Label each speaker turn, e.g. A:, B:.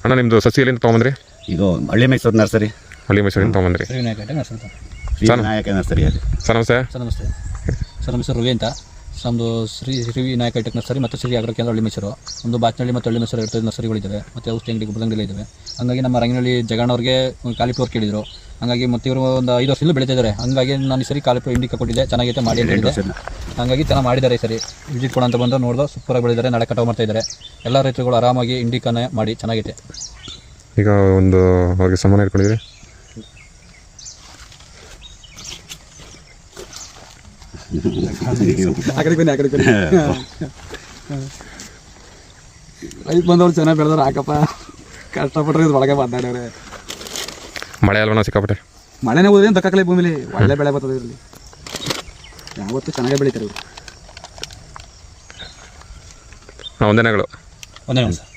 A: ಅಣ್ಣ ನಿಮ್ಮದು ಸಸಿ ಎಲ್ಲಿಂದ ತೊಗೊಂಬಂದ್ರಿ?
B: ಇದು ಹಳ್ಳಿ ಮೈಸೂರು ನರ್ಸರಿ.
A: ಹಳ್ಳಿ ಮೈಸೂರಿಂದ ತೊಗೊಂಬಂದ್ರಿ.
B: ವಿನಾಯಕ ನರ್ಸರಿ ಅಲ್ಲಿ.
A: ಸರ್ ನಮಸ್ತೆ.
C: ನಮಸ್ತೆ ಸರ್, ನಮ್ಮ ಹೆಸರು ರವಿ ಅಂತ. ನಮ್ಮದು ಶ್ರೀ ವಿನಾಯಕ ಟೆಕ್ ನರ್ಸರಿ ಮತ್ತು ಶ್ರೀ ಅಗ್ರ ಕೇಂದ್ರ ಹಳ್ಳಿ ಮೈಸೂರು. ಒಂದು ಬಾಚನಹಳ್ಳಿ ಮತ್ತು ಹಳ್ಳಿ ಮೈಸೂರು 2 ನರ್ಸರಿಗಳಿದ್ದಾವೆ. ಮತ್ತು ಔಷಧಿ ಅಂಗಡಿ ಗುಬ್ಬದಂಗಡಿಲ್ಲ ಇದ್ದಾವೆ. ಹಾಗಾಗಿ ನಮ್ಮ ರಂಗನಹಳ್ಳಿ ಜಗಣ್ಣವ್ರಿಗೆ ಕಾಲಿಫ್ಲವರ್ ಕೇಳಿದರು. ಹಾಗಾಗಿ ಮತ್ತು ಇವರು ಒಂದು 5 ವರ್ಷದಿಂದ ಬೆಳೀತಿದ್ದಾರೆ. ಹಾಗಾಗಿ ನಾನು ಈ ಸರಿ ಕಾಲಿಫ್ಲವರ್ ಇಂಡಿಕಾ ಕೊಟ್ಟಿದ್ದೆ, ಚೆನ್ನಾಗೈತೆ ಮಾಡಿ ಅಂತ ಹೇಳಿದೆ. ಹಾಗಾಗಿ ಚೆನ್ನಾಗಿ ಮಾಡಿದ್ದಾರೆ. ಈ ಸರಿ ವಿಸಿಟ್ ಕೊಡೋ ಅಂತ ಬಂದು ನೋಡಿದ್ರು, ಸೂಪರಾಗಿ ಬೆಳೆದಿದ್ದಾರೆ, ನಾಳೆ ಕಟಾವು ಮಾಡ್ತಾ ಇದ್ದಾರೆ. ಎಲ್ಲ ರೈತರುಗಳು ಆರಾಮಾಗಿ ಇಂಡಿಕಾನೇ ಮಾಡಿ ಚೆನ್ನಾಗೈತೆ.
A: ಈಗ ಒಂದು ಅವ್ರಿಗೆ ಸಮಾನ ಇಟ್ಕೊಂಡಿದ್ರಿ.
C: ರೈತ ಬಂದವ್ರು ಚೆನ್ನಾಗಿ ಬೆಳೆದವ್ರು ಹಾಕಪ್ಪ, ಕಷ್ಟಪಟ್ಟರೆ ಇದು ಒಳಗೆ ಮಾತಾಡವ್ರೆ.
A: ಮಳೆ ಅಲ್ವಣ್ಣ ಸಿಕ್ಕಾಪಟ್ಟೆ?
C: ಮಳೆನೇ ಹೋದೇನು ದಕ್ಕಲೇ ಭೂಮಿಲಿ ಒಳ್ಳೆ ಬೆಳೆ ಬರ್ತದೆ. ಇರಲಿ ಯಾವತ್ತೂ ಚೆನ್ನಾಗೇ ಬೆಳೀತಾರೆ ಇವರು.
A: ವಂದನೆಗಳು.
C: ಒಂದೇ ಸರ್.